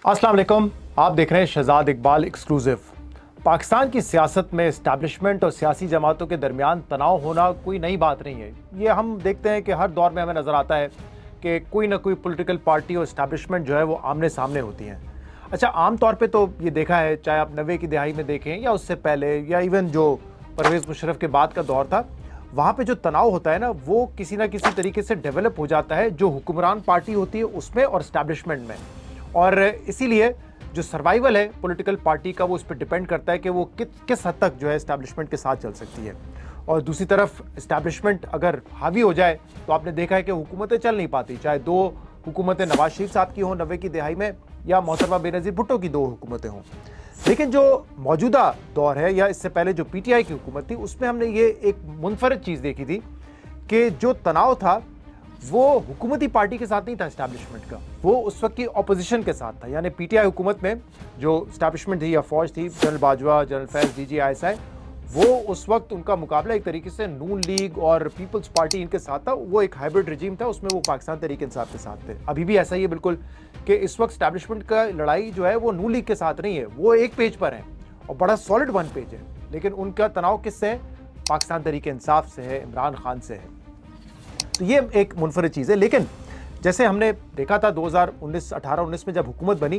अस्सलाम वालेकुम, आप देख रहे हैं शहजाद इकबाल एक्सक्लूसिव। पाकिस्तान की सियासत में इस्टेब्लिशमेंट और सियासी जमातों के दरमियान तनाव होना कोई नई बात नहीं है। ये हम देखते हैं कि हर दौर में हमें नज़र आता है कि कोई ना कोई पॉलिटिकल पार्टी और इस्टेब्लिशमेंट जो है वो आमने सामने होती हैं। अच्छा, आम तौर पे तो ये देखा है, चाहे आप 90 की दहाई में देखें या उससे पहले या इवन जो परवेज़ मुशर्रफ के बाद का दौर था, वहाँ पे जो तनाव होता है ना, वो किसी ना किसी तरीके से डेवलप हो जाता है जो हुक्मरान पार्टी होती है उसमें और इस्टेब्लिशमेंट में। और इसीलिए जो सर्वाइवल है पॉलिटिकल पार्टी का, वो उस पर डिपेंड करता है कि वो किस हद तक जो है इस्टेब्लिशमेंट के साथ चल सकती है। और दूसरी तरफ इस्टेब्लिशमेंट अगर हावी हो जाए तो आपने देखा है कि हुकूमतें चल नहीं पाती, चाहे दो हुकूमतें नवाज शरीफ साहब की हों 90 की दहाई में या मोहतरमा बेनज़ीर भुट्टो की दो हुकूमतें हों। लेकिन जो मौजूदा दौर है या इससे पहले जो पीटीआई की हुकूमत थी, उसमें हमने ये एक मुनफरद चीज़ देखी थी कि जो तनाव था वो हुकूमती पार्टी के साथ नहीं था इस्टेब्लिशमेंट का, वो उस वक्त की अपोजिशन के साथ था। यानी पीटीआई हुकूमत में जो इस्टेब्लिशमेंट थी या फौज थी, जनरल बाजवा, जनरल फैज़, डीजी आईएसआई, वो उस वक्त उनका मुकाबला एक तरीके से नून लीग और पीपल्स पार्टी इनके साथ था। वो एक हाइब्रिड रिजीम था, उसमें वो पाकिस्तान तहरीक इंसाफ के साथ थे। अभी भी ऐसा ही है बिल्कुल कि इस वक्त इस्टेब्लिशमेंट का लड़ाई जो है वो नून लीग के साथ नहीं है, वो एक पेज पर है और बड़ा सॉलिड वन पेज है। लेकिन उनका तनाव किससे है? पाकिस्तान तहरीक इंसाफ से है, इमरान खान से है। तो ये एक मुनफरद चीज़ है। लेकिन जैसे हमने देखा था 2019 18-19 में जब हुकूमत बनी,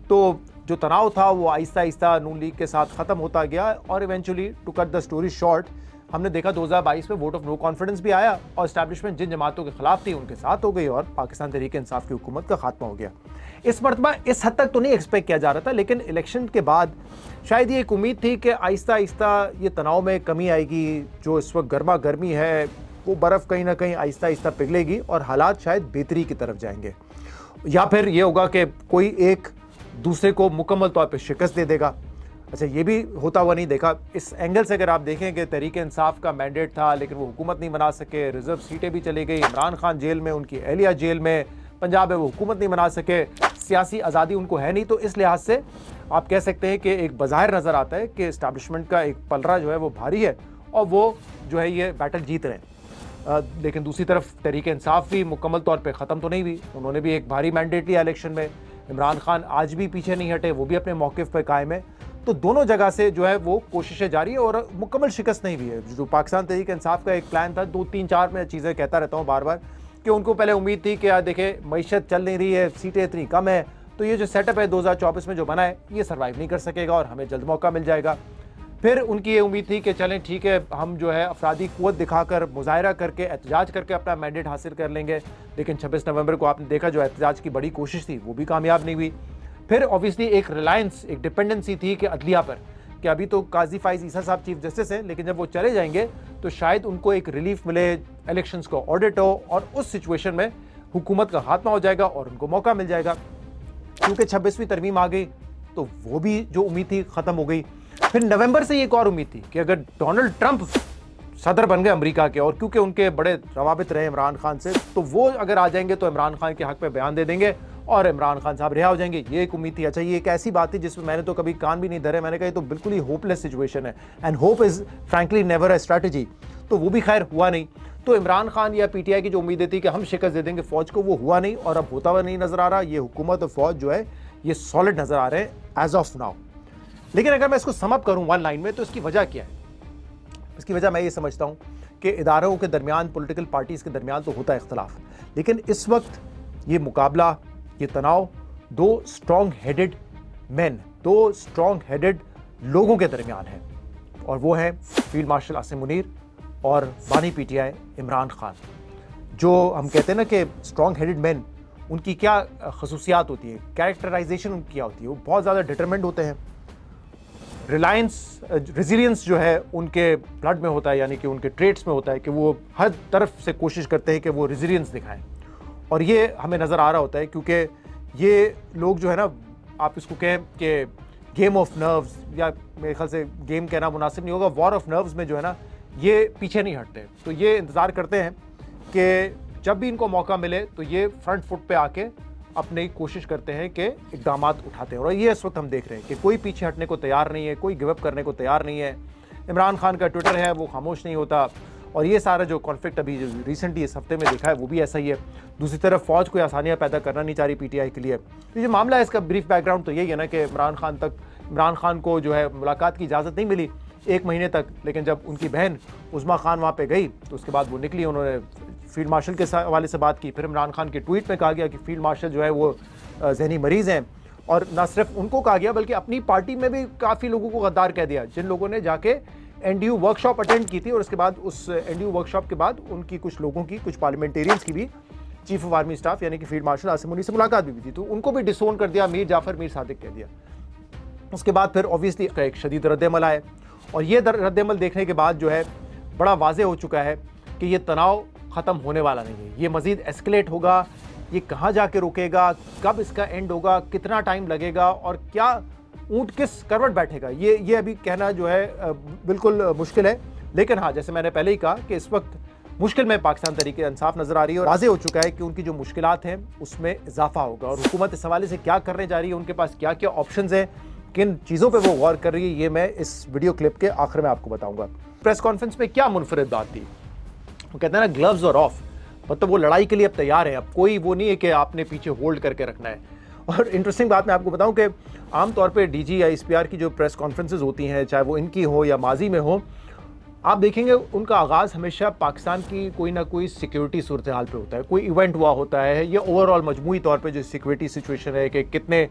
तो जो तनाव था वो आहिस्ता आहिस्ता नून लीग के साथ ख़त्म होता गया और eventually to cut the story short, हमने देखा 2022 में वोट ऑफ नो कॉन्फिडेंस भी आया और इस्टेब्लिशमेंट जिन जमातों के खिलाफ थी उनके साथ हो गई और पाकिस्तान तहरीक इंसाफ की हुकूमत का खात्मा हो गया। इस मरतबा इस हद तक तो नहीं एक्सपेक्ट किया जा रहा था, लेकिन इलेक्शन के बाद शायद ये एक उम्मीद थी कि आहिस्ता आहिस्ता ये तनाव में कमी आएगी। जो इस वक्त गर्मा गर्मी है वो बर्फ़ कहीं ना कहीं आहिस्ता आहिस्ता पिघलेगी और हालात शायद बेहतरी की तरफ जाएंगे, या फिर ये होगा कि कोई एक दूसरे को मुकम्मल तौर पे शिकस्त दे देगा। अच्छा, ये भी होता हुआ नहीं देखा। इस एंगल से अगर आप देखें कि तहरीक इंसाफ का मैंडेट था लेकिन वो हुकूमत नहीं बना सके, रिजर्व सीटें भी चली गई, इमरान खान जेल में, उनकी एहलिया जेल में, पंजाब में वो हुकूमत नहीं बना सके, सियासी आज़ादी उनको है नहीं। तो इस लिहाज से आप कह सकते हैं कि एक बज़ाहिर नज़र आता है कि इस्टेब्लिशमेंट का एक पलड़ा जो है वो भारी है और वो जो है ये बैटल जीत रहे हैं। लेकिन दूसरी तरफ तहरीक इंसाफ भी मुकम्मल तौर पे ख़त्म तो नहीं हुई, उन्होंने भी एक भारी मैंडेट लिया इलेक्शन में। इमरान खान आज भी पीछे नहीं हटे, वो भी अपने मौक़िफ़ पे कायम है। तो दोनों जगह से जो है वो कोशिशें जारी है और मुकम्मल शिकस्त नहीं हुई है। जो पाकिस्तान तहरीक इंसाफ का एक प्लान था, 2-3-4 मैं चीज़ें कहता रहता हूँ बार बार, कि उनको पहले उम्मीद थी कि यार देखें मईशत चल नहीं रही है, सीटें इतनी कम है, तो ये जो सेटअप है 2024 में जो बना है ये सर्वाइव नहीं कर सकेगा और हमें जल्द मौका मिल जाएगा। फिर उनकी ये उम्मीद थी कि चलें ठीक है, हम जो है अफरादी क़ुव्वत दिखाकर, मुज़ाहरा करके, एहतजाज करके अपना मैंडेट हासिल कर लेंगे। लेकिन 26 नवंबर को आपने देखा जो एहतजाज की बड़ी कोशिश थी वो भी कामयाब नहीं हुई। फिर ऑब्वियसली एक रिलायंस, एक डिपेंडेंसी थी कि अदलिया पर, कि अभी तो काजी फाइज ईसा साहब चीफ जस्टिस हैं, लेकिन जब वो चले जाएंगे तो शायद उनको एक रिलीफ मिले, इलेक्शंस को ऑडिट हो और उस सिचुएशन में हुकूमत का खात्मा हो जाएगा और उनको मौका मिल जाएगा। क्योंकि 26वीं तरमीम आ गई तो वो भी जो उम्मीद थी ख़त्म हो गई। फिर नवंबर से एक और उम्मीद थी कि अगर डोनाल्ड ट्रंप सदर बन गए अमेरिका के, और क्योंकि उनके बड़े रवाबित रहे इमरान खान से, तो वो अगर आ जाएंगे तो इमरान खान के हक में बयान दे देंगे और इमरान खान साहब रिहा हो जाएंगे। ये एक उम्मीद थी। अच्छा, ये एक ऐसी बात थी जिसमें मैंने तो कभी कान भी नहीं धरे, मैंने कहा ये तो बिल्कुल ही होपलेस सिचुएशन है, and hope is frankly never a strategy. तो वो भी खैर हुआ नहीं। तो इमरान खान या पीटीआई की जो उम्मीदें थी कि हम शिकस्त दे देंगे फ़ौज को, वो हुआ नहीं और अब होता हुआ नहीं नज़र आ रहा। ये हुकूमत और फ़ौज जो है ये सॉलिड नज़र आ रहे हैं एज ऑफ नाउ। लेकिन अगर मैं इसको समअप करूं वन लाइन में, तो इसकी वजह क्या है? इसकी वजह मैं ये समझता हूं कि इदारों के दरमियान, पॉलिटिकल पार्टीज़ के दरमियान तो होता है इख्तलाफ, लेकिन इस वक्त ये मुकाबला, ये तनाव दो स्ट्रॉन्ग हेडेड मैन, दो स्ट्रॉन्ग हेडेड लोगों के दरमियान है, और वो है फील्ड मार्शल आसिम मुनीर और बानी पीटीआई इमरान खान। जो हम कहते हैं ना कि स्ट्रॉन्ग हेडेड मैन, उनकी क्या खसूसियात होती है, कैरेक्टराइजेशन उनकी क्या होती है? वो बहुत ज़्यादा डिटरमिन्ड होते हैं। रेजिलियंस जो है उनके ब्लड में होता है, यानी कि उनके ट्रेट्स में होता है कि वो हर तरफ से कोशिश करते हैं कि वो रेजिलियंस दिखाएं, और ये हमें नज़र आ रहा होता है क्योंकि ये लोग जो है ना, आप इसको कहें कि गेम ऑफ नर्व्स, या मेरे ख्याल से गेम कहना मुनासिब नहीं होगा, वॉर ऑफ नर्व्स में जो है ना ये पीछे नहीं हटते। तो ये इंतज़ार करते हैं कि जब भी इनको मौका मिले तो ये फ्रंट फुट पे आके अपनी कोशिश करते हैं कि इकदाम उठाते हैं, और ये इस वक्त हम देख रहे हैं कि कोई पीछे हटने को तैयार नहीं है, कोई गिव अप करने को तैयार नहीं है। इमरान खान का ट्विटर है वो खामोश नहीं होता, और ये सारा जो कॉन्फ्लिक्ट अभी जो रिसेंटली इस हफ्ते में देखा है वो भी ऐसा ही है। दूसरी तरफ फ़ौज कोई आसानियाँ पैदा करना नहीं चाह रही पीटीआई के लिए। तो ये मामला है, इसका ब्रीफ बैकग्राउंड तो यही है ना कि इमरान खान को जो है मुलाकात की इजाज़त नहीं मिली 1 महीने तक, लेकिन जब उनकी बहन उज़्मा खान वहाँ पे गई तो उसके बाद वो निकली, उन्होंने फील्ड मार्शल के हवाले से बात की। फिर इमरान खान के ट्वीट में कहा गया कि फील्ड मार्शल जो है वो जहनी मरीज़ हैं, और ना सिर्फ उनको कहा गया बल्कि अपनी पार्टी में भी काफ़ी लोगों को गद्दार कह दिया, जिन लोगों ने जाके एनडीयू वर्कशॉप अटेंड की थी और उसके बाद उस एनडीयू वर्कशॉप के बाद उनकी कुछ लोगों की, कुछ पार्लियामेंटेरियंस की भी चीफ ऑफ आर्मी स्टाफ यानी कि फील्ड मार्शल आसिम मुनीर से मुलाकात भी थी, तो उनको भी डिसोन कर दिया, मीर जाफर मीर सादिक कह दिया। उसके बाद फिर ऑब्वियसली एक शदीद रद्दमल आए, और ये रद्दमल देखने के बाद जो है बड़ा वाज़ेह हो चुका है कि ये तनाव ख़त्म होने वाला नहीं है, ये मज़ीद एस्केलेट होगा। ये कहाँ जाके रुकेगा, कब इसका एंड होगा, कितना टाइम लगेगा और क्या ऊँट किस करवट बैठेगा, ये अभी कहना जो है बिल्कुल मुश्किल है। लेकिन हाँ, जैसे मैंने पहले ही कहा कि इस वक्त मुश्किल में पाकिस्तान तरीके इंसाफ नज़र आ रही है, और वाज़ेह हो चुका है कि उनकी जो मुश्किलात हैं उसमें इजाफा होगा, और हुकूमत इस हवाले से क्या करने जा रही है, उनके पास क्या क्या ऑप्शंस हैं, किन चीज़ों पे वो गौर कर रही है, ये मैं इस वीडियो क्लिप के आखिर में आपको बताऊंगा। प्रेस कॉन्फ्रेंस में क्या मुनफरिद बात थी, वो कहते हैं ना ग्लव्स और ऑफ, मतलब वो लड़ाई के लिए अब तैयार है, अब कोई वो नहीं है कि आपने पीछे होल्ड करके रखना है। और इंटरेस्टिंग बात मैं आपको बताऊं कि आमतौर पे डीजी या एसपीआर की जो प्रेस कॉन्फ्रेंसेस होती हैं, चाहे वो इनकी हो या माजी में हो, आप देखेंगे उनका आगाज़ हमेशा पाकिस्तान की कोई ना कोई सिक्योरिटी सूरत हाल पे होता है, कोई इवेंट हुआ होता है, या ओवरऑल मजमूई तौर पे जो सिक्योरिटी सिचुएशन है कि कितने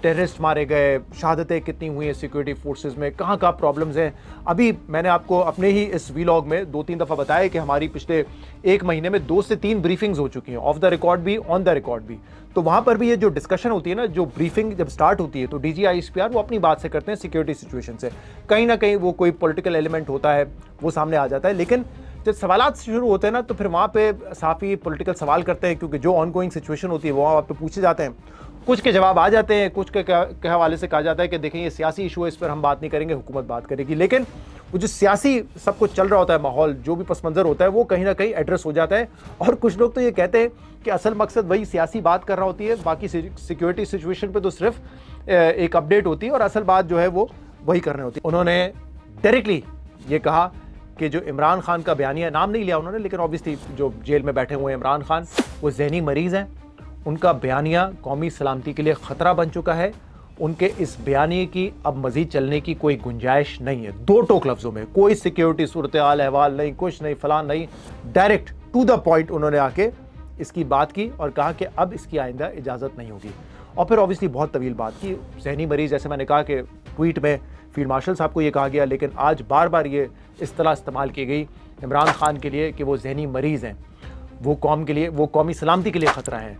टेररिस्ट मारे गए, शहादतें कितनी हुई हैं सिक्योरिटी फोर्सेस में, कहाँ कहाँ प्रॉब्लम्स हैं। अभी मैंने आपको अपने ही इस वीलॉग में 2-3 दफ़ा बताया कि हमारी पिछले 1 महीने में 2 से 3 ब्रीफिंग्स हो चुकी हैं, ऑफ द रिकॉर्ड भी, ऑन द रिकॉर्ड भी। तो वहाँ पर भी ये जो डिस्कशन होती है ना, जो ब्रीफिंग जब स्टार्ट होती है तो DGI एसपीआर वो अपनी बात से करते हैं सिक्योरिटी सिचुएशन से, कहीं ना कहीं वो कोई पॉलिटिकल एलिमेंट होता है वो सामने आ जाता है, लेकिन जब सवालात शुरू होते हैं ना तो फिर वहाँ पे साफ़ी पॉलिटिकल सवाल करते हैं, क्योंकि जो ऑनगोइंग सिचुएशन होती है वो वहाँ पे पूछे जाते हैं, कुछ के जवाब आ जाते हैं, कुछ के हवाले से कहा जाता है कि देखें ये सियासी इशू है, इस पर हम बात नहीं करेंगे, हुकूमत बात करेगी। लेकिन वो जो सियासी सब कुछ चल रहा होता है, माहौल जो भी पस मंज़र होता है वो कहीं ना कहीं एड्रेस हो जाता है, और कुछ लोग तो ये कहते हैं कि असल मकसद वही सियासी बात कर रहा होती है, बाकी सिक्योरिटी सिचुएशन पर तो सिर्फ एक अपडेट होती है और असल बात जो है वो वही करनी होती है। उन्होंने डायरेक्टली ये कहा कि जो इमरान खान का बयानिया, नाम नहीं लिया उन्होंने, लेकिन ऑब्वियसली जो जेल में बैठे हुए इमरान खान वो जहनी मरीज़ हैं, उनका बयानिया कौमी सलामती के लिए ख़तरा बन चुका है, उनके इस बयानिए की अब मज़ीद चलने की कोई गुंजाइश नहीं है। 2 टोक लफ्ज़ों में, कोई सिक्योरिटी सूरत हाल अहवाल नहीं, कुछ नहीं, फलान नहीं, डायरेक्ट टू द पॉइंट उन्होंने आके इसकी बात की और कहा कि अब इसकी आइंदा इजाज़त नहीं होगी। और फिर ऑब्वियसली बहुत तवील बात की, जहनी मरीज़, जैसे मैंने कहा कि ट्वीट में फील्ड मार्शल साहब को ये कहा गया, लेकिन आज बार बार ये इस्तेलाह इस्तेमाल की गई इमरान खान के लिए कि वो जहनी मरीज़ हैं, वो कौम के लिए, वो कौमी सलामती के लिए ख़तरा है।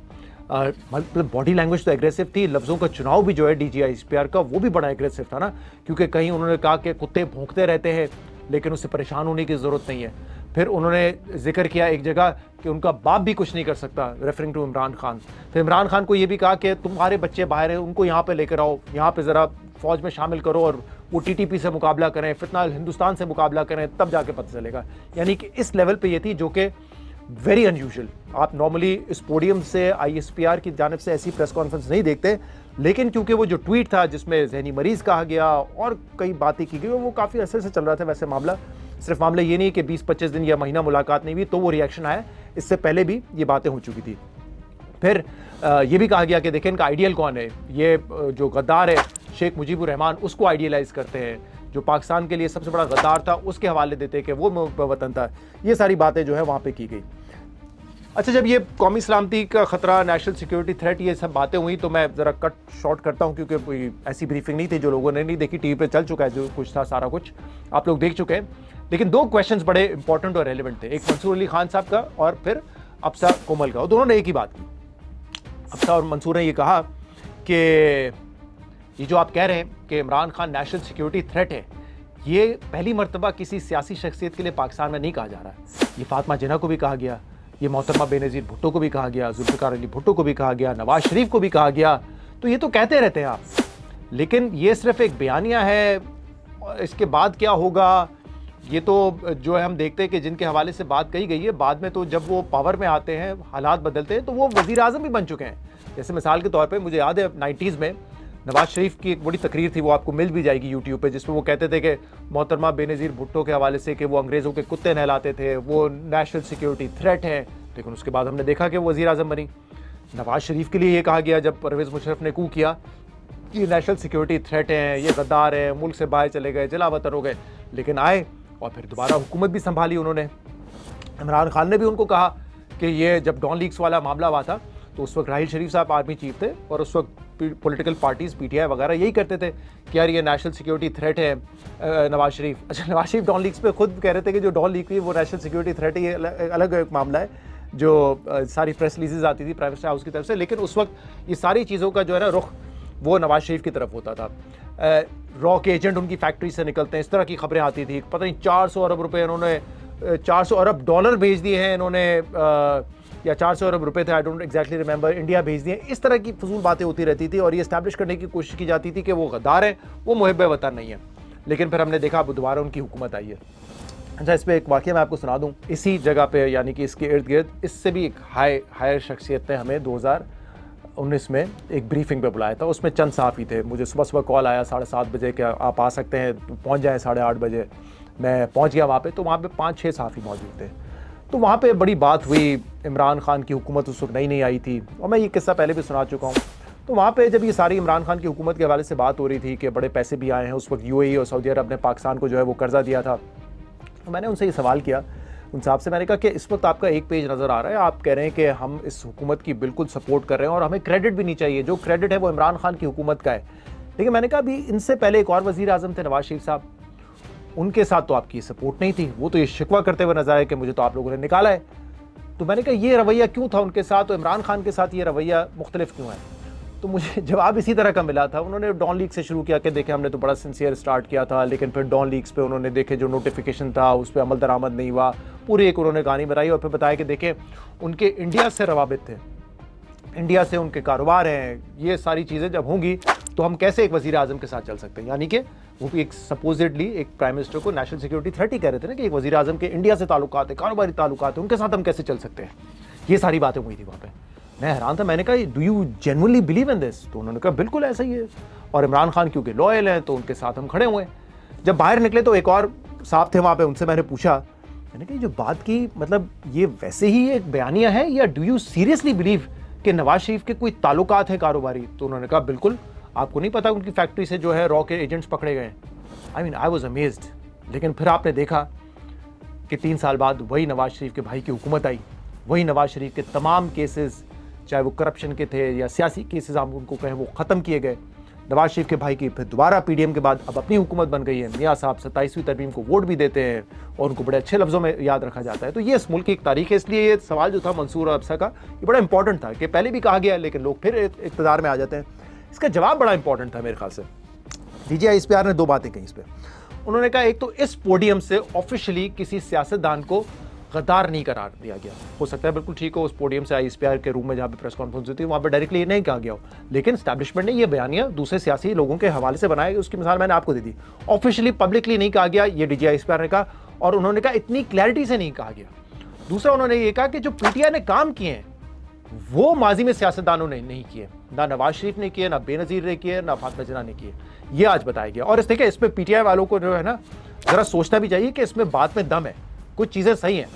मतलब बॉडी लैंग्वेज तो एग्रेसिव थी, लफ्ज़ों का चुनाव भी जो है DGI एसपीआर का वो भी बड़ा एग्रेसिव था ना, क्योंकि कहीं उन्होंने कहा कि कुत्ते भौंकते रहते हैं लेकिन उससे परेशान होने की ज़रूरत नहीं है। फिर उन्होंने जिक्र किया एक जगह कि उनका बाप भी कुछ नहीं कर सकता, रेफरिंग टू इमरान खान। फिर इमरान खान को ये भी कहा कि तुम्हारे बच्चे बाहर हैं, उनको यहाँ पे लेकर आओ, यहाँ पे ज़रा फ़ौज में शामिल करो और वो TTP से मुकाबला करें, फितना हिंदुस्तान से मुकाबला करें, तब जाके पता चलेगा। यानी कि इस लेवल पे ये थी, जो कि वेरी अनयूजुअल। आप नॉर्मली इस पोडियम से ISPR की जानिब से ऐसी प्रेस कॉन्फ्रेंस नहीं देखते, लेकिन क्योंकि वो जो ट्वीट था जिसमें जहनी मरीज़ कहा गया और कई बातें की गई, वो काफ़ी अरसे से चल रहा था। वैसे मामला सिर्फ मामला ये नहीं कि 20-25 दिन या महीना मुलाकात नहीं हुई तो वो रिएक्शन आया, इससे पहले भी ये बातें हो चुकी थी। फिर ये भी कहा गया कि देखें इनका आइडियल कौन है, ये जो गद्दार है शेख मुजीबुर रहमान, उसको आइडियलाइज़ करते हैं, जो पाकिस्तान के लिए सबसे बड़ा गद्दार था उसके हवाले देते हैं कि वो वतन था। ये सारी बातें जो है वहाँ पे की गई। अच्छा, जब ये कौमी सलामती का ख़तरा, नेशनल सिक्योरिटी थ्रेट, ये सब बातें हुई तो मैं ज़रा कट शॉर्ट करता हूँ, क्योंकि कोई ऐसी ब्रीफिंग नहीं थी, जो लोगों ने नहीं देखी, टीवी पे चल चुका है, जो कुछ था सारा कुछ आप लोग देख चुके हैं। लेकिन 2 क्वेश्चंस बड़े इंपॉर्टेंट और रेलिवेंट थे, एक मंसूर अली खान साहब का और फिर अफसा कोमल का, और दोनों ने एक ही बात की। अफसा और मंसूर ने ये कहा कि ये जो आप कह रहे हैं कि Imran Khan national security threat है, ये पहली मरतबा किसी सियासी शख्सियत के लिए पाकिस्तान में नहीं कहा जा रहा है। ये फातिमा जिन्ना को भी कहा गया, ये मोहतरमा बेनज़ीर भुट्टो को भी कहा गया, जुल्फ़िकार अली भुट्टो को भी कहा गया, नवाज शरीफ को भी कहा गया। तो ये तो कहते रहते हैं आप, लेकिन ये सिर्फ एक बयानिया है, इसके बाद क्या होगा ये तो जो है हम देखते हैं कि जिनके हवाले से बात कही गई है, बाद में तो जब वो पावर में आते हैं, हालात बदलते हैं, तो वो वज़ीर आज़म भी बन चुके हैं। जैसे मिसाल के तौर पे मुझे याद है 90s में नवाज शरीफ की एक बड़ी तकरीर थी, वो आपको मिल भी जाएगी यूट्यूब पे, जिसमें वो कहते थे कि मोहतरमा बेनज़ीर भुट्टो के हवाले से कि वो अंग्रेज़ों के कुत्ते नहलाते थे, वो नेशनल सिक्योरिटी थ्रेट है। लेकिन उसके बाद हमने देखा कि वो वज़ीर आज़म बनी। नवाज शरीफ के लिए ये कहा गया जब परवेज़ मुशर्रफ ने कू किया कि नेशनल सिक्योरिटी थ्रेट हैं, ये गद्दार हैं, मुल्क से बाहर चले गए, जलावतन हो गए। लेकिन आए और फिर दोबारा हुकूमत भी संभाली उन्होंने। इमरान खान ने भी उनको कहा कि ये जब डॉन लीक्स वाला मामला हुआ था तो उस वक्त राहिल शरीफ साहब आर्मी चीफ थे और उस वक्त पॉलिटिकल पार्टीज पीटीआई वगैरह यही करते थे कि यार ये नेशनल सिक्योरिटी थ्रेट है। नवाज शरीफ, अच्छा नवाज शरीफ डॉन लीक्स पे खुद कह रहे थे कि जो डॉन लीक हुई वो नेशनल सिक्योरिटी थ्रेट है, ये अलग एक मामला है, जो सारी प्रेस रिलीजेज आती थी प्राइवेट हाउस की तरफ से। लेकिन उस वक्त ये सारी चीज़ों का जो है ना रुख वो नवाज शरीफ की तरफ होता था। रॉ के एजेंट उनकी फैक्ट्री से निकलते हैं, इस तरह की खबरें आती थी। पता नहीं 400 अरब रुपए इन्होंने 400 अरब डॉलर भेज दिए हैं इन्होंने, या 400 अरब रुपए थे, I don't exactly remember, India भेज दिए। इस तरह की फजूल बातें होती रहती थी और ये इस्टेब्लिश करने की कोशिश की जाती थी कि वो गद्दार हैं, वो मुहिब वतन नहीं है। लेकिन फिर हमने देखा अब दोबारा उनकी हुकूमत आई है। अच्छा, इस पर एक वाक़या मैं आपको सुना दूँ। इसी जगह पे यानी कि इसके इर्द गिर्द इससे भी एक हायर शख्सियत ने हमें 2019 में एक ब्रीफिंग पे बुलाया था। उसमें चंद सहाफ़ी थे। मुझे सुबह सुबह कॉल आया 7:30 बजे कि आप आ सकते हैं, पहुँच जाएँ 8:30 बजे। मैं पहुँच गया वहाँ पे, तो वहाँ पे 5-6 सहाफ़ी मौजूद थे। तो वहाँ पे बड़ी बात हुई। इमरान खान की हुकूमत उस वक्त नई आई थी और मैं ये किस्सा पहले भी सुना चुका हूँ। तो वहाँ पे जब ये सारी इमरान खान की हुकूमत के हवाले से बात हो रही थी कि बड़े पैसे भी आए हैं, उस वक्त यूएई और सऊदी अरब ने पाकिस्तान को जो है वो कर्जा दिया था, तो मैंने उनसे ये सवाल किया, उन साहब से मैंने कहा कि इस वक्त आपका एक पेज नज़र आ रहा है, आप कह रहे हैं कि हम इस हुकूमत की बिल्कुल सपोर्ट कर रहे हैं और हमें क्रेडिट भी नहीं चाहिए, जो क्रेडिट है वो इमरान खान की हुकूमत का है। लेकिन मैंने कहा अभी इनसे पहले एक और वज़ीर आज़म थे नवाज शरीफ साहब, उनके साथ तो आपकी सपोर्ट नहीं थी, वो तो ये शिकवा करते हुए नजर आए कि मुझे तो आप लोगों ने निकाला है। तो मैंने कहा ये रवैया क्यों था उनके साथ, तो इमरान खान के साथ ये रवैया मुख्तलिफ क्यों है? तो मुझे जवाब इसी तरह का मिला था। उन्होंने डॉन लीक से शुरू किया कि देखे हमने तो बड़ा सिंसियर स्टार्ट किया था, लेकिन फिर डॉन लीक्स पे उन्होंने देखे जो नोटिफिकेशन था उस पर अमल दरामद नहीं हुआ। पूरी एक उन्होंने कहानी बनाई और फिर बताया कि देखें उनके इंडिया से रवाबित थे, इंडिया से उनके कारोबार हैं, ये सारी चीज़ें जब होंगी तो हम कैसे एक वज़ीर आज़म के साथ चल सकते हैं। यानी कि वो भी एक सपोजिटली एक प्राइम मिनिस्टर को नेशनल सिक्योरिटी थ्रेट ही कह रहे थे ना कि एक वज़ीर आज़म के इंडिया से ताल्लुकात है, कारोबारी ताल्लुकात है, उनके साथ हम कैसे चल सकते हैं। ये सारी बातें हुई थी वहाँ पे। मैं हैरान था, मैंने कहा do you genuinely believe in this? तो उन्होंने कहा बिल्कुल ऐसा ही है और इमरान खान क्योंकि लॉयल हैं तो उनके साथ हम खड़े हुए हैं। जब बाहर निकले तो एक और साहब थे वहाँ पे, उनसे मैंने पूछा, मैंने कहा जो बात की मतलब ये वैसे ही एक बयानिया है या डू यू सीरियसली बिलीव कि नवाज शरीफ के कोई ताल्लुकात हैं कारोबारी? तो उन्होंने कहा बिल्कुल, आपको नहीं पता उनकी फैक्ट्री से जो है रॉ के एजेंट्स पकड़े गए। I mean I was amazed. लेकिन फिर आपने देखा कि 3 साल बाद वही नवाज शरीफ के भाई की हुकूमत आई, वही नवाज शरीफ के तमाम केसेस, चाहे वो करप्शन के थे या सियासी केसेस आप उनको कहें, वो ख़त्म किए गए। नवाज शरीफ के भाई की फिर दोबारा पीडीएम के बाद अब अपनी हुकूमत बन गई है। मियाँ साहब 27वीं तरमीम को वोट भी देते हैं और उनको बड़े अच्छे लफ्ज़ों में याद रखा जाता है। तो ये इस मुल्क की एक तारीख है। इसलिए ये सवाल जो था मंसूर और अफसा का, ये बड़ा इंपॉर्टेंट था कि पहले भी कहा गया लेकिन लोग फिर इक़्तिदार में आ जाते हैं। इसका जवाब बड़ा इंपॉर्टेंट था मेरे ख्याल से। DGI ISPR ने 2 बातें कही इस पर। उन्होंने कहा एक तो इस पोडियम से ऑफिशियली किसी सियासतदान को गद्दार नहीं करार दिया गया। हो सकता है बिल्कुल ठीक हो, उस पोडियम से ISPR के रूम में जहाँ पे प्रेस कॉन्फ्रेंस होती है वहाँ पे डायरेक्टली ये नहीं कहा गया हो, लेकिन एस्टैब्लिशमेंट ने ये बयानियाँ दूसरे सियासी लोगों के हवाले से बनाए। उसकी मिसाल मैंने आपको दे दी। ऑफिशियली पब्लिकली नहीं कहा गया, ये DGI ISPR ने कहा, और उन्होंने कहा इतनी क्लैरिटी से नहीं कहा गया। दूसरा उन्होंने ये कहा कि जो PTI ने काम किए हैं वो माजी में सियासतदानों ने नहीं किए, ना नवाज शरीफ ने किए, ना बेनज़ीर ने किए, ना फातिमा जिन्ना ने किए। ये आज बताया गया। और देखिए इसमें PTI वालों को जो है ना ज़रा सोचना भी चाहिए कि इसमें बात में दम है, कुछ चीज़ें सही हैं।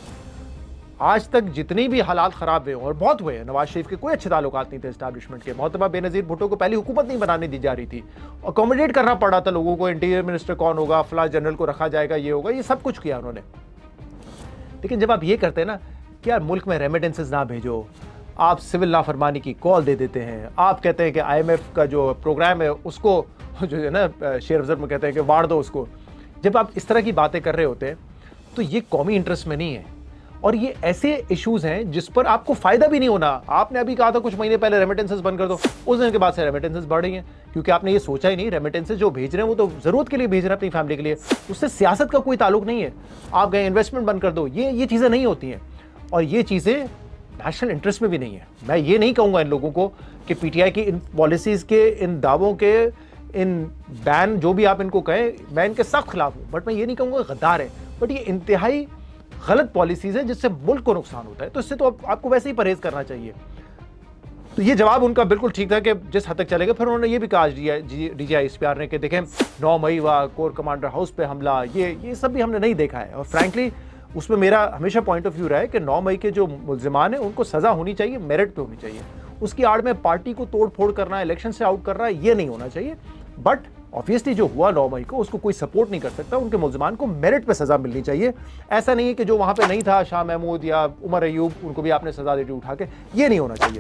आज तक जितनी भी हालात ख़राब हुए और बहुत हुए हैं, नवाज शरीफ के कोई अच्छे ताल्लुकात नहीं थे एस्टैब्लिशमेंट के। मोहतरमा बेनज़ीर भुट्टो को पहली हुकूमत नहीं बनाने दी जा रही थी, अकोमोडेट करना पड़ा था लोगों को, इंटीरियर मिनिस्टर कौन होगा, फला जनरल को रखा जाएगा, ये होगा, ये सब कुछ किया उन्होंने। लेकिन जब आप ये करते हैं ना कि यार मुल्क में रेमिटेंसेज ना भेजो, आप सिविल नाफरमानी की कॉल दे देते हैं, आप कहते हैं कि IMF का जो प्रोग्राम है उसको जो है ना शेयर बाजार में कहते हैं कि वाड़ दो उसको। जब आप इस तरह की बातें कर रहे होते हैं तो ये कौमी इंटरेस्ट में नहीं है और ये ऐसे इश्यूज हैं जिस पर आपको फायदा भी नहीं होना। आपने अभी कहा था कुछ महीने पहले रेमिटेंसेज बंद कर दो, उस दिन के बाद से रेमिटेंसेज बढ़ रही हैं क्योंकि आपने ये सोचा ही नहीं रेमिटेंसेज जो भेज रहे हैं वो तो जरूरत के लिए भेज रहे हैं अपनी फैमिली के लिए, उससे सियासत का कोई ताल्लुक नहीं है। आप गए इन्वेस्टमेंट बंद कर दो, ये चीज़ें नहीं होती हैं और ये चीज़ें नेशनल इंटरेस्ट में भी नहीं है। मैं ये नहीं कहूँगा इन लोगों को कि PTI की इन पॉलिसीज़ के, इन दावों के, इन बैन जो भी आप इनको कहें, मैं इनके सख्त खिलाफ हूँ, बट मैं ये नहीं कहूँगा गद्दार है, बट ये इंतहाई गलत पॉलिसीज़ है जिससे मुल्क को नुकसान होता है। तो इससे तो आपको वैसे ही परहेज़ करना चाहिए। तो ये जवाब उनका बिल्कुल ठीक था कि जिस हद तक चलेगा। फिर उन्होंने ये भी कहा DGISPR ने कि देखें 9 मई हुआ कोर कमांडर हाउस पे हमला, ये सब भी हमने नहीं देखा है। और फ्रैंकली उसमें मेरा हमेशा पॉइंट ऑफ व्यू रहा है कि 9 मई के जो मुल्जिमान हैं उनको सज़ा होनी चाहिए, मेरिट पे होनी चाहिए। उसकी आड़ में पार्टी को तोड़ फोड़ करना, इलेक्शन से आउट करना, ये नहीं होना चाहिए। बट ऑब्वियसली जो हुआ 9 मई को उसको कोई सपोर्ट नहीं कर सकता, उनके मुल्जिमान को मेरिट पे सज़ा मिलनी चाहिए। ऐसा नहीं है कि जो वहाँ पे नहीं था, शाह महमूद या उमर अयूब, उनको भी आपने सज़ा दे दी उठा के, ये नहीं होना चाहिए।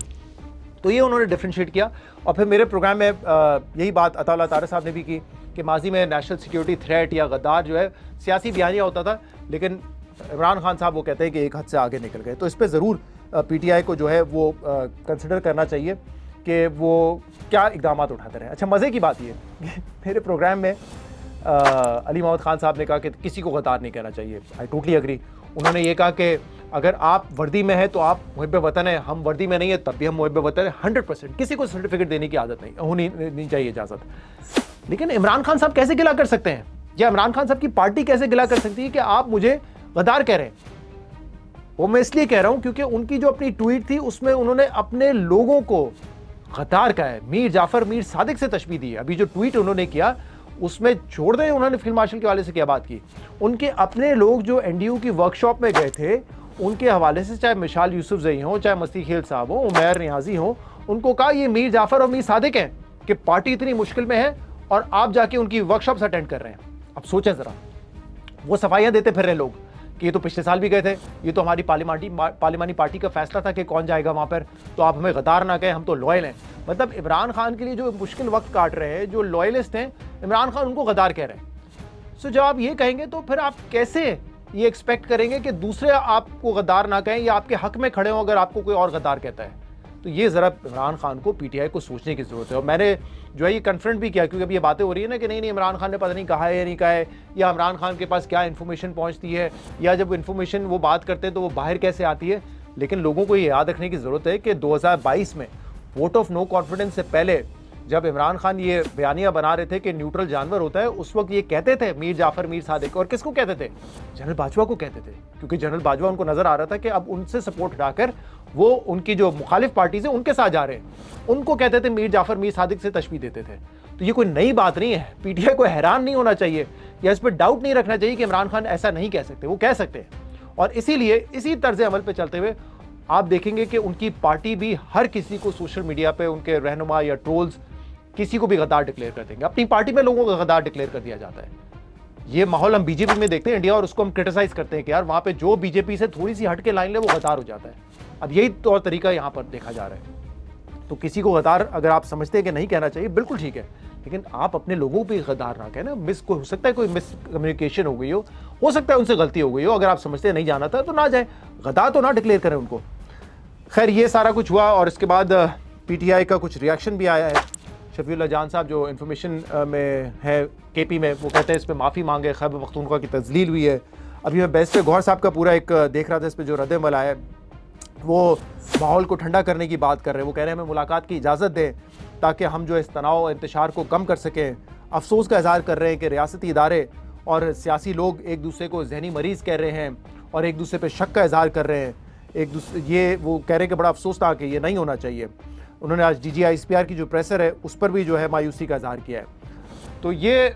तो ये उन्होंने डिफ्रेंशिएट किया। और फिर मेरे प्रोग्राम में यही बात अताउल्लाह तारा साहब ने भी की कि माजी में नेशनल सिक्योरिटी थ्रेट या गद्दार जो है सियासी बयानिया होता था, लेकिन इमरान खान साहब वो कहते हैं कि एक हद से आगे निकल गए। तो इस पर ज़रूर PTI को जो है वो कंसिडर करना चाहिए कि वो क्या इकदाम उठाते रहे। अच्छा, मज़े की बात ये मेरे प्रोग्राम में अली मोहम्मद खान साहब ने कहा कि किसी को गद्दार नहीं कहना चाहिए। I totally agree. उन्होंने ये कहा कि अगर आप वर्दी में हैं तो आप मुहिब्बे वतन है, हम वर्दी में नहीं है तब भी हम मुहिब्बे वतन है। 100%। किसी को सर्टिफिकेट देने की आदत नहीं चाहिए इजाज़त। लेकिन इमरान खान साहब कैसे गिला कर सकते हैं, या इमरान खान साहब की पार्टी कैसे गिला कर सकती है कि आप मुझे गद्दार कह रहे हैं? वो मैं इसलिए कह रहा हूं क्योंकि उनकी जो अपनी ट्वीट थी उसमें उन्होंने अपने लोगों को गद्दार कहा है, मीर जाफर मीर सादिक से तशबीह दी है। अभी जो ट्वीट उन्होंने किया उसमें छोड़ दें उन्होंने फील्ड मार्शल के हवाले से क्या बात की, उनके अपने लोग जो NDU की वर्कशॉप में गए थे उनके हवाले से, चाहे मिशाल यूसुफजई हो, चाहे मस्ती खेल साहब हो, उमैर नियाजी हो, उनको कहा ये मीर जाफर और मीर सादिक हैं कि पार्टी इतनी मुश्किल में है और आप जाके उनकी वर्कशॉप्स अटेंड कर रहे हैं। अब सोचें ज़रा, वो सफाइयाँ देते फिर रहे लोग कि ये तो पिछले साल भी गए थे, ये तो हमारी पार्लिमानी पार्टी का फैसला था कि कौन जाएगा वहाँ पर, तो आप हमें गद्दार ना कहें, हम तो लॉयल हैं। मतलब इमरान खान के लिए जो मुश्किल वक्त काट रहे हैं, जो लॉयलिस्ट हैं, इमरान खान उनको गद्दार कह रहे हैं। सो जब आप ये कहेंगे तो फिर आप कैसे ये एक्सपेक्ट करेंगे कि दूसरे आपको गद्दार ना कहें या आपके हक में खड़े हों अगर आपको कोई और गद्दार कहता है? तो ये ज़रा इमरान खान को, PTI को सोचने की ज़रूरत है। और मैंने जो है ये कन्फ्रंट भी किया, क्योंकि अभी ये बातें हो रही है ना कि नहीं इमरान खान ने पता नहीं कहा है या नहीं कहा है, या इमरान खान के पास क्या इन्फॉर्मेशन पहुंचती है, या जब इन्फॉर्मेशन वो बात करते हैं तो वो बाहर कैसे आती है। लेकिन लोगों को ये याद रखने की ज़रूरत है कि 2022 में वोट ऑफ नो कॉन्फिडेंस से पहले जब इमरान खान ये बयानिया बना रहे थे कि न्यूट्रल जानवर होता है, उस वक्त ये कहते थे मीर जाफर मीर सादिक। और किसको कहते थे? जनरल बाजवा को कहते थे, क्योंकि जनरल बाजवा उनको नजर आ रहा था कि अब उनसे सपोर्ट हटाकर वो उनकी जो मुखालिफ पार्टी से उनके साथ जा रहे हैं। उनको कहते थे मीर जाफर मीर सादिक से तशबीह देते थे। तो ये कोई नई बात नहीं है। PTI को हैरान नहीं होना चाहिए या इस पर डाउट नहीं रखना चाहिए कि इमरान खान ऐसा नहीं कह सकते, वो कह सकते हैं। और इसीलिए इसी तर्ज अमल पर चलते हुए आप देखेंगे कि उनकी पार्टी भी हर किसी को सोशल मीडिया पे, उनके रहनुमा या ट्रोल्स, किसी को भी गद्दार डिक्लेयर कर देंगे। अपनी पार्टी में लोगों को गद्दार डिक्लेयर कर दिया जाता है। ये माहौल हम BJP में देखते हैं इंडिया, और उसको हम क्रिटिसाइज करते हैं कि यार वहाँ पे जो BJP से थोड़ी सी हट के लाइन ले वो गद्दार हो जाता है। अब यही तौर तरीका यहाँ पर देखा जा रहा है। तो किसी को गद्दार अगर आप समझते हैं कि नहीं कहना चाहिए, बिल्कुल ठीक है, लेकिन आप अपने लोगों पर गद्दार ना कहना। हो सकता है कोई मिसकम्युनिकेशन हो गई हो सकता है उनसे गलती हो गई हो। अगर आप समझते हैं नहीं जाना था तो ना जाए, गद्दार तो ना डिक्लेयर करें उनको। खैर, ये सारा कुछ हुआ और इसके बाद PTI का कुछ रिएक्शन भी आया है। शफीउल्लाह जान साहब जो इन्फॉर्मेशन में है KP में, वो कहते हैं इस पर माफ़ी मांगे, खैबर पख्तूनख्वा की तज़लील हुई है। अभी मैं बैरिस्टर गौहर साहब का पूरा एक देख रहा था, इस पर जो रद्द-ए-अमल आया है वो माहौल को ठंडा करने की बात कर रहे हैं। वो कह रहे हैं हमें मुलाकात की इजाज़त दें ताकि हम जो इस तनाव इंतशार को कम कर सकें। अफसोस का इज़हार कर रहे हैं कि रियासती इदारे और सियासी लोग एक दूसरे को जहनी मरीज़ कह रहे हैं और एक दूसरे पर शक का इज़हार कर रहे हैं। ये वो कह रहे हैं कि बड़ा अफसोस था कि ये नहीं होना चाहिए। उन्होंने आज DGISPR की जो प्रेसर है उस पर भी जो है मायूसी का इज़हार किया है। तो ये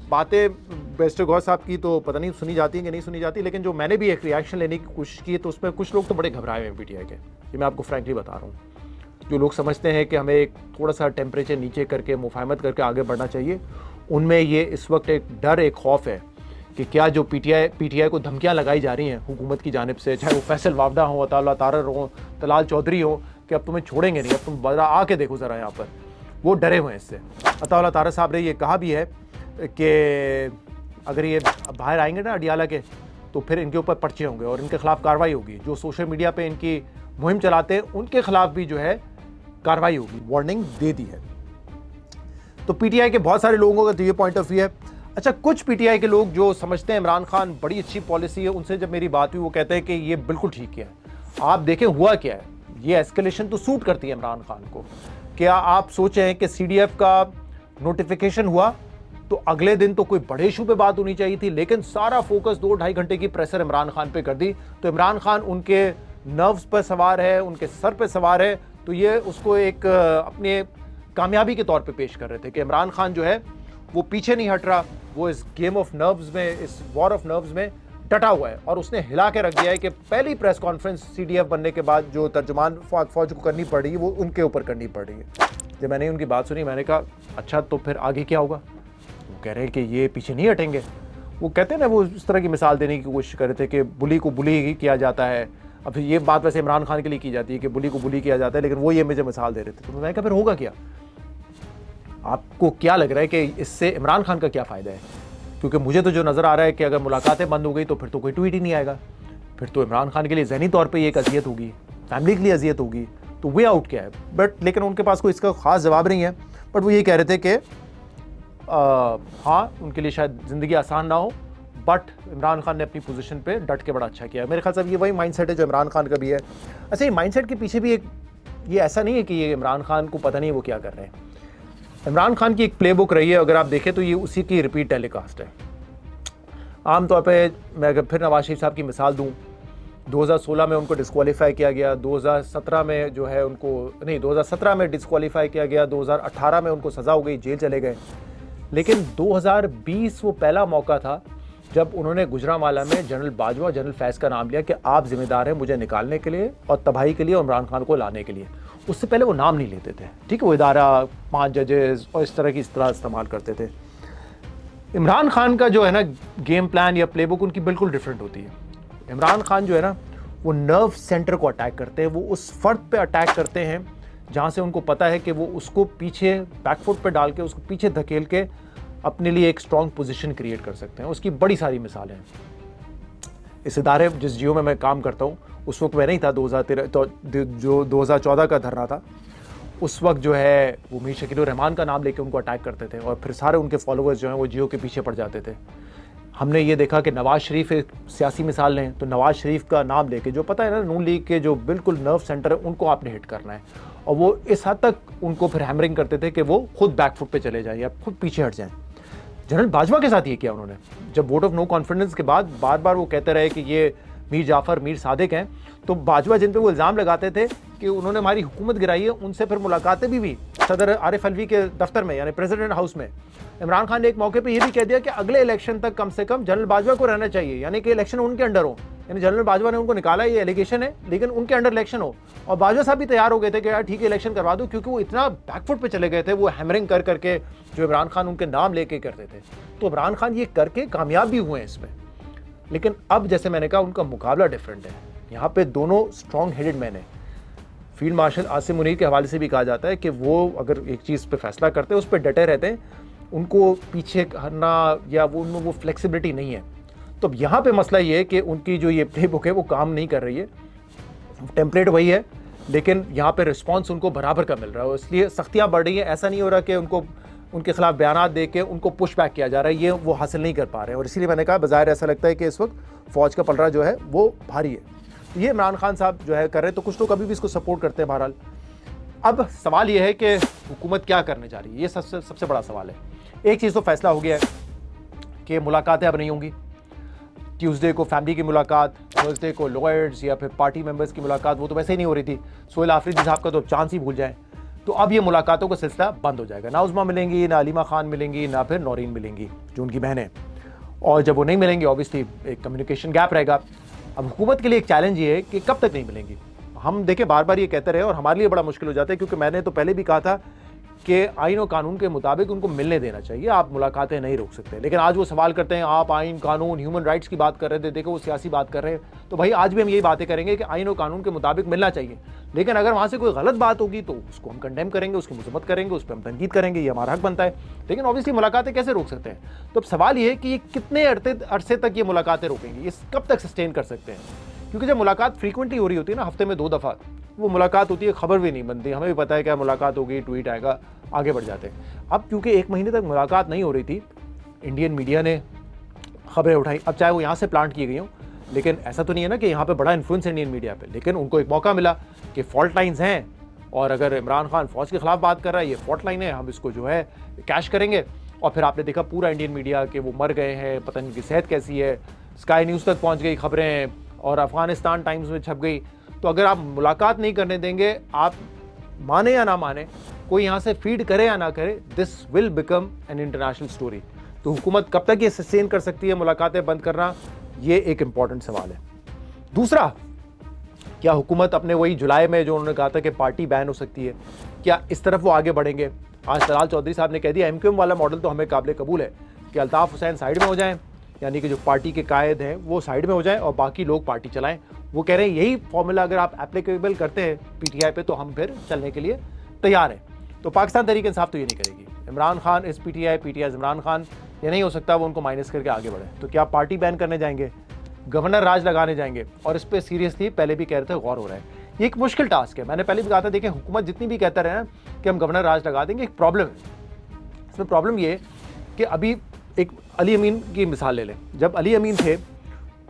बातें बैरिस्टर गौहर साहब की तो पता नहीं सुनी जाती हैं कि नहीं सुनी जाती, लेकिन जो मैंने भी एक रिएक्शन लेने की कोशिश की तो उसमें कुछ लोग तो बड़े घबराए हुए हैं PTI के। ये मैं आपको फ्रैंकली बता रहा हूँ। जो लोग समझते हैं कि हमें एक थोड़ा सा टेम्परेचर नीचे करके मुफाहमत करके आगे बढ़ना चाहिए, उनमें ये इस वक्त एक डर, एक खौफ है कि क्या जो PTI को धमकियाँ लगाई जा रही हैं हुकूमत की जानिब से, चाहे वो फैसल वावडा हो, अताउल्लाह तारर हो, तलाल चौधरी हो, कि अब तुम्हें छोड़ेंगे नहीं, अब तुम बड़ा आके देखो ज़रा यहाँ पर, वो डरे हुए हैं इससे। अताउल्लाह तारर साहब ने ये कहा भी है कि अगर ये बाहर आएंगे ना अडियाला के तो फिर इनके ऊपर पर्चे होंगे और इनके खिलाफ कार्रवाई होगी। जो सोशल मीडिया पे इनकी मुहिम चलाते हैं उनके खिलाफ भी जो है कार्रवाई होगी, वार्निंग दे दी है। तो PTI के बहुत सारे लोगों का तो ये पॉइंट ऑफ व्यू है। अच्छा, कुछ PTI के लोग जो समझते हैं इमरान खान बड़ी अच्छी पॉलिसी है, उनसे जब मेरी बात हुई वो कहते हैं कि ये बिल्कुल ठीक है। आप देखें हुआ क्या है, ये एस्केलेशन तो सूट करती है इमरान खान को। क्या आप सोचें कि CDF का नोटिफिकेशन हुआ तो अगले दिन तो कोई बड़े इशू पे बात होनी चाहिए थी, लेकिन सारा फोकस 2-2.5 घंटे की प्रेशर इमरान खान पे कर दी। तो इमरान खान उनके नर्व्स पर सवार है, उनके सर पे सवार है, तो ये उसको एक अपने कामयाबी के तौर पे पेश कर रहे थे कि इमरान खान जो है वो पीछे नहीं हट रहा, वो इस गेम ऑफ नर्व्स में, इस वॉर ऑफ नर्व्स में डटा हुआ है और उसने हिला के रख दिया है कि पहली प्रेस कॉन्फ्रेंस सीडीएफ बनने के बाद जो तर्जुमान फौज को करनी पड़ रही है वो उनके ऊपर करनी पड़ रही है। जब मैंने उनकी बात सुनी मैंने कहा अच्छा तो फिर आगे क्या होगा? वो कह रहे हैं कि ये पीछे नहीं हटेंगे। वो कहते हैं ना, वो इस तरह की मिसाल देने की कोशिश कर रहे थे कि बुली को बुली ही किया जाता है। अब ये बात वैसे इमरान खान के लिए की जाती है कि बुली को बुली किया जाता है, लेकिन वो ये मुझे मिसाल दे रहे थे। तो मैंने कहा फिर होगा क्या? आपको क्या लग रहा है कि इससे इमरान खान का क्या फ़ायदा है? क्योंकि मुझे तो जो नज़र आ रहा है कि अगर मुलाकातें बंद हो गई तो फिर तो कोई ट्वीट ही नहीं आएगा, फिर तो इमरान खान के लिए ज़हनी तौर पे ये एक अज़ियत होगी, फैमिली के लिए अज़ियत होगी। तो वे आउट क्या है? बट लेकिन उनके पास कोई इसका ख़ास जवाब नहीं है। बट वो ये कह रहे थे कि हाँ, उनके लिए शायद ज़िंदगी आसान ना हो, बट इमरान खान ने अपनी पोजीशन पे डट के बड़ा अच्छा किया। मेरे ख्याल से ये वही माइंडसेट है जो इमरान खान का भी है। अच्छा, ये माइंडसेट के पीछे भी एक, ये ऐसा नहीं है कि ये इमरान खान को पता नहीं वो क्या कर रहे हैं। इमरान खान की एक प्लेबुक रही है, अगर आप देखें तो ये उसी की रिपीट टेलीकास्ट है। आमतौर पे मैं अगर फिर नवाज शरीफ साहब की मिसाल दूँ, 2016 में उनको डिस्क्वालीफाई किया गया, 2017 में जो है उनको नहीं 2017 में डिस्क्वालीफाई किया गया, 2018 में उनको सज़ा हो गई, जेल चले गए। लेकिन 2020 वो पहला मौका था जब उन्होंने गुजरांवाला में जनरल बाजवा, जनरल फैज़ का नाम लिया कि आप जिम्मेदार हैं मुझे निकालने के लिए और तबाही के लिए और इमरान खान को लाने के लिए। उससे पहले वो नाम नहीं लेते थे, ठीक है, वो इदारा 5 जजेस और इस तरह इस्तेमाल करते थे। इमरान खान का जो है ना गेम प्लान या प्लेबुक उनकी बिल्कुल डिफरेंट होती है। इमरान खान जो है ना वो नर्व सेंटर को अटैक करते हैं, वो उस फर्द पे अटैक करते हैं जहाँ से उनको पता है कि वो उसको पीछे बैकफुट पे डाल के उसको पीछे धकेल के अपने लिए एक स्ट्रॉन्ग पोजीशन क्रिएट कर सकते हैं। उसकी बड़ी सारी मिसालें हैं। इस इदारे जिस जियो में मैं काम करता हूँ उस वक्त मैं नहीं था, 2013 तो जो 2014 का धरना था उस वक्त जो है वो मीर शकील रहमान का नाम लेके उनको अटैक करते थे और फिर सारे उनके फॉलोअर्स जो हैं वो जियो के पीछे पड़ जाते थे। हमने ये देखा कि नवाज शरीफ एक सियासी मिसाल लें तो नवाज शरीफ का नाम लेके जो पता है ना नून लीग के जो बिल्कुल नर्व सेंटर है उनको आपने हिट करना है, और वो इस हद तक उनको फिर हैमरिंग करते थे कि वो खुद बैकफुट पे चले जाएं या खुद पीछे हट जाएं। जनरल बाजवा के साथ ये किया उन्होंने, जब वोट ऑफ नो कॉन्फिडेंस के बाद बार बार वो कहते रहे कि ये मीर जाफ़र मीर सादिक हैं, तो बाजवा जिन पे वो इल्ज़ाम लगाते थे कि उन्होंने हमारी हुकूमत गिराई है, उनसे फिर मुलाकातें भी हुई सदर आरिफ अलवी के दफ्तर में यानी प्रेसिडेंट हाउस में। इमरान खान ने एक मौके पे ये भी कह दिया कि अगले इलेक्शन तक कम से कम जनरल बाजवा को रहना चाहिए, यानी कि इलेक्शन उनके अंडर हो, यानी जनरल बाजवा ने उनको निकाला, ये एलिगेशन है, लेकिन उनके अंडर इलेक्शन हो। और बाजवा साहब भी तैयार हो गए थे कि यार ठीक है इलेक्शन करवा दो, क्योंकि वो इतना बैकफुट पे चले गए थे, वो हैमरिंग कर करके जो इमरान खान उनके नाम लेके करते थे। तो इमरान खान ये करके कामयाब भी हुए हैं इसमें। लेकिन अब जैसे मैंने कहा उनका मुकाबला डिफरेंट है। यहाँ पे दोनों स्ट्रॉन्ग हेडेड मैन हैं। फील्ड मार्शल आसिम मुनीर के हवाले से भी कहा जाता है कि वो अगर एक चीज़ पे फैसला करते हैं उस पर डटे रहते हैं, उनको पीछे हटना या वो उनमें वो फ्लेक्सिबिलिटी नहीं है। तो अब यहाँ पे मसला ये है कि उनकी जो ये प्ले बुक है वो काम नहीं कर रही है, टेम्पलेट वही है, लेकिन यहाँ पे रिस्पॉन्स उनको बराबर का मिल रहा है, इसलिए सख्तियाँ बढ़ रही हैं। ऐसा नहीं हो रहा कि उनको उनके खिलाफ बयान दे के उनको पुश बैक किया जा रहा है, ये वो हासिल नहीं कर पा रहे हैं। और इसीलिए मैंने कहा बाज़ाहिर ऐसा लगता है कि इस वक्त फ़ौज का पलड़ा जो है वो भारी है। तो ये इमरान खान साहब जो है कर रहे हैं, तो कुछ लोग अभी भी इसको सपोर्ट करते हैं। बहरहाल अब सवाल ये है कि हुकूमत क्या करने जा रही है, ये सबसे बड़ा सवाल है। एक चीज़ तो फैसला हो गया है कि मुलाकातें अब नहीं होंगी। ट्यूसडे को फैमिली की मुलाकात, थर्सडे को लॉयर्स या फिर पार्टी मेंबर्स की मुलाकात, वो तो वैसे ही नहीं हो रही थी। सोहेल आफरीदी साहब का तो चांस ही भूल जाएं। तो अब ये मुलाकातों का सिलसिला बंद हो जाएगा, ना उज़मा मिलेंगी, ना अलीमा खान मिलेंगी, ना फिर नौरीन मिलेंगी जो उनकी बहन है। और जब वो नहीं मिलेंगी ऑब्वियसली एक कम्युनिकेशन गैप रहेगा। अब हुकूमत के लिए एक चैलेंज ये है कि कब तक नहीं मिलेंगी। हम देखें बार बार ये कहते रहे और हमारे लिए बड़ा मुश्किल हो जाता है, क्योंकि मैंने तो पहले भी कहा था कि आइन और कानून के मुताबिक उनको मिलने देना चाहिए, आप मुलाकातें नहीं रोक सकते। लेकिन आज वो सवाल करते हैं आप आइन कानून ह्यूमन राइट्स की बात कर रहे थे, देखो वो सियासी बात कर रहे हैं। तो भाई आज भी हम यही बातें करेंगे कि आइन और कानून के मुताबिक मिलना चाहिए, लेकिन अगर वहाँ से कोई गलत बात होगी तो उसको हम कंडेम करेंगे, उसकी मजम्मत करेंगे, उस पर हम तनकीद करेंगे, ये हमारा हक बनता है। लेकिन ऑब्वियसली मुलाकातें कैसे रोक सकते हैं? तो अब सवाल ये है कि ये कितने अरसे तक ये मुलाकातें रोकेंगी, ये कब तक सस्टेन कर सकते हैं? क्योंकि जब मुलाकात फ्रीक्वेंटली हो रही होती है ना, हफ्ते में 2 दफ़ा वो मुलाकात होती है, खबर भी नहीं बनती, हमें भी पता है क्या मुलाकात होगी, ट्वीट आएगा, आगे बढ़ जाते हैं। अब क्योंकि 1 महीने तक मुलाकात नहीं हो रही थी, इंडियन मीडिया ने खबरें उठाई। अब चाहे वो यहाँ से प्लांट की गई हों, लेकिन ऐसा तो नहीं है ना कि यहाँ पे बड़ा इन्फ्लुएंस है इंडियन मीडिया पे। लेकिन उनको एक मौका मिला कि फॉल्ट लाइन्स हैं, और अगर इमरान खान फौज के खिलाफ बात कर रहा है, ये फॉल्ट लाइन है, हम इसको जो है कैश करेंगे। और फिर आपने देखा पूरा इंडियन मीडिया कि वो मर गए हैं, पता नहीं उनकी सेहत कैसी है, स्काई न्यूज़ तक पहुँच गई खबरें और अफगानिस्तान टाइम्स में छप गई। तो अगर आप मुलाकात नहीं करने देंगे, आप माने या ना माने, कोई यहाँ से फीड करे या ना करे, this will become an international story. तो हुकूमत कब तक ये सस्टेन कर सकती है मुलाकातें बंद करना, ये एक इंपॉर्टेंट सवाल है। दूसरा, क्या हुकूमत अपने वही जुलाई में जो उन्होंने कहा था कि पार्टी बैन हो सकती है, क्या इस तरफ वो आगे बढ़ेंगे? आज तलाल चौधरी साहब ने कह दिया एमक्यूएम वाला मॉडल तो हमें काबिल कबूल है कि अल्ताफ़ हुसैन साइड में हो जाएं, यानी कि जो पार्टी के कायद हैं वो साइड में हो जाएं और बाकी लोग पार्टी चलाएं। वो कह रहे हैं यही फॉर्मूला अगर आप एप्लीकेबल करते हैं पीटीआई पे तो हम फिर चलने के लिए तैयार हैं। तो पाकिस्तान तहरीक इंसाफ तो ये नहीं करेगी। इमरान खान इस पीटीआई इमरान खान, ये नहीं हो सकता वो उनको माइनस करके आगे बढ़े। तो क्या पार्टी बैन करने जाएंगे, गवर्नर राज लगाने जाएंगे? और इस पर सीरियसली पहले भी कह रहे थे, गौर हो रहा है। ये एक मुश्किल टास्क है। मैंने पहले भी कहा था, देखिए हुकूमत जितनी भी कहता रहे ना कि हम गवर्नर राज लगा देंगे, एक प्रॉब्लम है। इसमें प्रॉब्लम ये कि अभी एक अली अमीन की मिसाल ले लें। जब अली अमीन थे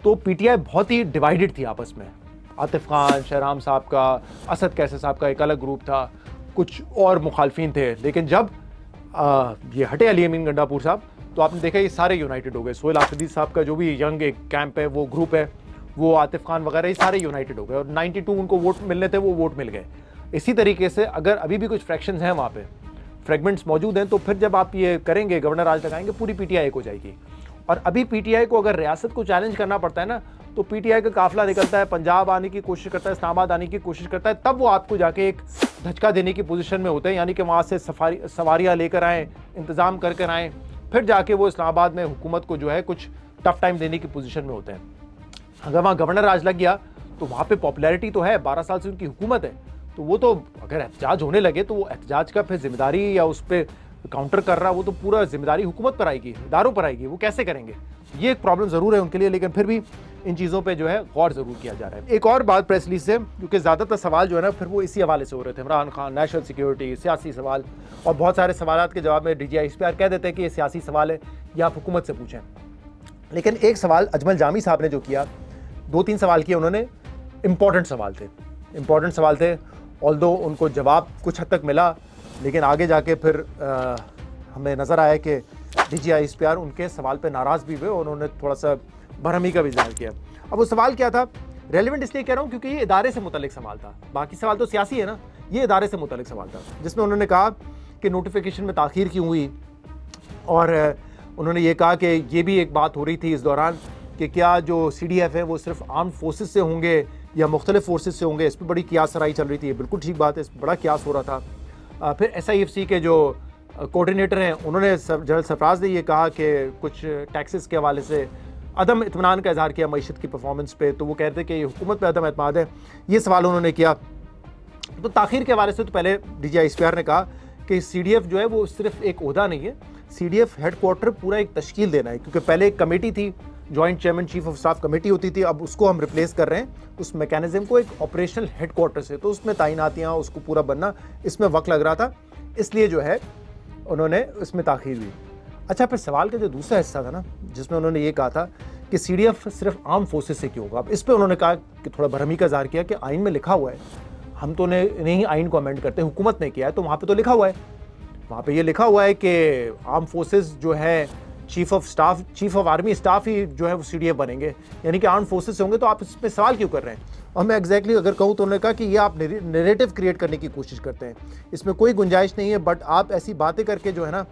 तो पीटीआई बहुत ही डिवाइडेड थी आपस में। आतिफ खान, शहराम साहब का, असद कैसर साहब का एक अलग ग्रुप था, कुछ और मुखालफिन थे। लेकिन जब ये हटे अली अमीन गंडापुर साहब, तो आपने देखा ये सारे यूनाइटेड हो गए। सोहेल आफरीदी साहब का जो भी यंग एक कैंप है, वो ग्रुप है, वो आतिफ खान वगैरह, ये सारे यूनाइटेड हो गए और 92 उनको वोट मिलने थे, वो वोट मिल गए। इसी तरीके से अगर अभी भी कुछ फ्रैक्शंस हैं वहाँ पे, फ्रेगमेंट्स मौजूद हैं, तो फिर जब आप ये करेंगे, गवर्नर राज लगाएंगे, पूरी पीटीआई एक हो जाएगी। और अभी पीटीआई को अगर रियासत को चैलेंज करना पड़ता है ना, तो पीटीआई का काफिला निकलता है, पंजाब आने की कोशिश करता है, इस्लामाबाद आने की कोशिश करता है, तब वो आपको जाके एक धचका देने की पोजीशन में होते हैं, यानी कि वहाँ से सवारियाँ लेकर आएँ, इंतज़ाम कर आएँ, फिर जाके वो इस्लामाबाद में हुकूमत को जो है कुछ टफ टाइम देने की पोजीशन में होते हैं। अगर वहाँ गवर्नर राज लग गया तो वहाँ पे पॉपुलैरिटी तो है, 12 साल से उनकी हुकूमत है, तो वो तो अगर एहतजाज होने लगे तो वो एहतजाज का फिर जिम्मेदारी या उस पर काउंटर कर रहा, वो तो पूरा जिम्मेदारी हुकूमत पर आएगी, इदारों पर आएगी। वो कैसे करेंगे? ये एक प्रॉब्लम ज़रूर है उनके लिए, लेकिन फिर भी इन चीज़ों पे जो है गौर ज़रूर किया जा रहा है। एक और बात प्रेस रिलीज से, क्योंकि ज़्यादातर सवाल जो है ना फिर वो इसी हवाले से हो रहे थे, इमरान खान, नेशनल सिक्योरिटी, सियासी सवाल, और बहुत सारे सवाल के जवाब में DGI कह देते हैं कि ये सियासी सवाल है, ये आप हुकूमत से पूछें। लेकिन एक सवाल अजमल जामी साहब ने जो किया, 2-3 सवाल किए उन्होंने, इंपॉर्टेंट सवाल थे, ऑल्दो उनको जवाब कुछ हद तक मिला, लेकिन आगे जाके फिर हमें नज़र आया कि DGI उनके सवाल पे नाराज़ भी हुए और उन्होंने थोड़ा सा बरहमी का भी इज़हार किया। अब वो सवाल क्या था, रेलिवेंट इसलिए कह रहा हूँ क्योंकि ये इदारे से मुतल्लिक सवाल था, बाकी सवाल तो सियासी है ना, ये इदारे से मुतल्लिक सवाल था, जिसमें उन्होंने कहा कि नोटिफिकेशन में ताख़ीर क्यों हुई, और उन्होंने ये कहा कि ये भी एक बात हो रही थी इस दौरान कि क्या जो CDF है वो सिर्फ आर्म्ड फोर्सेस से होंगे या मुख्तलिफ फोर्सेस से होंगे। इस पर बड़ी कियास सराई चल रही थी, बिल्कुल ठीक बात है, इस पर बड़ा कियास हो रहा था। फिर SIFC के जो कोऑर्डिनेटर हैं उन्होंने जनरल सरफराज ने ये कहा कि कुछ टैक्सेस के हवाले से अदम इत्मीनान का इजहार किया मईशत की परफॉर्मेंस पे, तो वो कहते हैं कि हुकूमत पे अदम एतमाद है, ये सवाल उन्होंने किया। तो ताख़ीर के हवाले से तो पहले DGI ने कहा कि CDF जो है वो सिर्फ एक ओहदा नहीं है, CDF हेडक्वार्टर पूरा एक तश्कील देना है, क्योंकि पहले एक कमेटी थी, joint chairman chief of staff committee होती थी, अब उसको हम रिप्लेस कर रहे हैं उस मैकेनिज्म को एक ऑपरेशनल हेडक्वार्टर से, तो उसमें तैनातियाँ, उसको पूरा बनना, इसमें वक्त लग रहा था, इसलिए जो है उन्होंने इसमें ताख़ीर हुई। अच्छा, फिर सवाल का जो दूसरा हिस्सा था ना, जिसमें उन्होंने ये कहा था कि CDF सिर्फ आर्म फोर्सेस से क्यों होगा, अब इस पर उन्होंने कहा कि थोड़ा भरमी का इज़हार किया कि आइन में लिखा हुआ है, हम तो नहीं आइन को अमेंड करते, हुकूमत ने किया है, तो वहाँ पर तो लिखा हुआ है, वहाँ पे ये लिखा हुआ है कि आर्म फोर्सेस जो है चीफ ऑफ आर्मी स्टाफ ही जो है वो CDF बनेंगे, यानी कि आर्म फोर्सेस से होंगे, तो आप इस पर सवाल क्यों कर रहे हैं? और मैं एग्जैक्टली अगर कहूँ तो उन्होंने कहा कि ये आप नैरेटिव क्रिएट करने की कोशिश करते हैं, इसमें कोई गुंजाइश नहीं है, बट आप ऐसी बातें करके जो है ना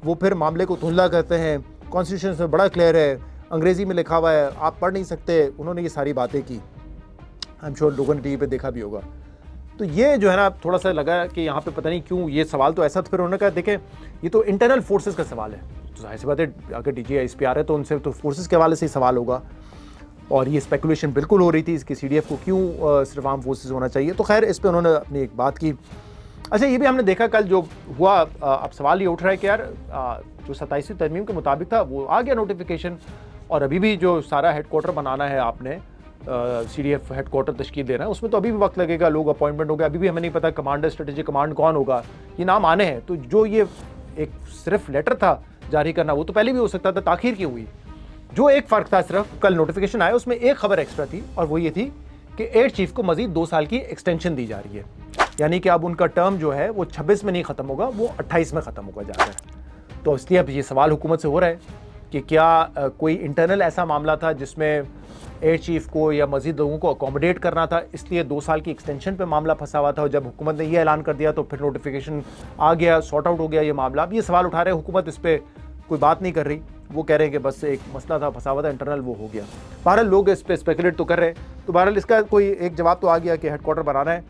वो फिर मामले को धुंधला करते हैं। कॉन्स्टिट्यूशन में बड़ा क्लियर है, अंग्रेज़ी में लिखा हुआ है, आप पढ़ नहीं सकते, उन्होंने ये सारी बातें की। आई एम श्योर लोगों ने TV पे देखा भी होगा। तो ये जो है ना थोड़ा सा लगा कि यहाँ पे पता नहीं क्यों ये सवाल तो ऐसा, तो फिर उन्होंने कहा देखें ये तो इंटरनल फोर्सेस का सवाल है, तो जाहिर सी बात है अगर DGI है तो उनसे तो फोर्सेस के हवाले से ही सवाल होगा, और ये स्पेकुलेशन बिल्कुल हो रही थी इसकी CDF को क्यों सिर्फ आर्म फोर्सेस होना चाहिए। तो खैर इस पर उन्होंने अपनी एक बात की। अच्छा, ये भी हमने देखा कल जो हुआ, अब सवाल ये उठ रहा है कि यार जो 27वीं तरमीम के मुताबिक था वो आ गया नोटिफिकेशन, और अभी भी जो सारा हेडक्वार्टर बनाना है आपने, CDF हेडक्वार्टर तश्कील देना है, उसमें तो अभी भी वक्त लगेगा, लोग अपॉइंटमेंट हो गया, अभी भी हमें नहीं पता कमांडर स्ट्रेटेजिक कमांड कौन होगा, ये नाम आने हैं। तो जो ये एक सिर्फ लेटर था जारी करना, वो तो पहले भी हो सकता था, ताख़ीर क्यों हुई? जो एक फ़र्क था, सिर्फ कल नोटिफिकेशन आया उसमें एक खबर एक्स्ट्रा थी, और वो ये थी कि एयर चीफ को मजीद 2 साल की एक्सटेंशन दी जा रही है, यानी कि अब उनका टर्म जो है वो 26 में नहीं ख़त्म होगा, वो 28 में ख़त्म होगा जाकर। तो इसलिए अब ये सवाल हुकूमत से हो रहा है कि क्या कोई इंटरनल ऐसा मामला था जिसमें एयर चीफ को या मजीद लोगों को अकोमोडेट करना था, इसलिए 2 साल की एक्सटेंशन पे मामला फंसा हुआ था। और जब हुकूमत ने ये ऐलान कर दिया तो फिर नोटिफिकेशन आ गया, सॉर्ट आउट हो गया ये मामला। अब ये सवाल उठा रहे हैं, हुकूमत इस पर कोई बात नहीं कर रही, वो कह रहे हैं कि बस एक मसला था, फंसा हुआ था इंटरनल, वो हो गया। बहरहाल लोग इस पर स्पेकुलेट तो कर रहे हैं। तो बहरहाल इसका कोई एक जवाब तो आ गया कि हेडक्वार्टर बनाना है,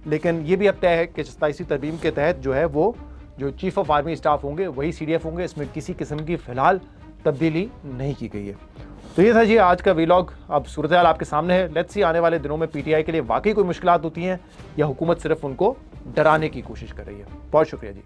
लेकिन ये भी अब तय है कि 27 तरमीम के तहत जो है वो जो चीफ ऑफ आर्मी स्टाफ होंगे वही CDF होंगे। इसमें किसी किस्म की फ़िलहाल तब्दीली नहीं की गई है। तो ये था जी आज का वीलॉग। अब सूरत हाल आपके सामने है। लेट्स सी आने वाले दिनों में PTI के लिए वाकई कोई मुश्किलात होती हैं या हुकूमत सिर्फ उनको डराने की कोशिश कर रही है। बहुत शुक्रिया जी।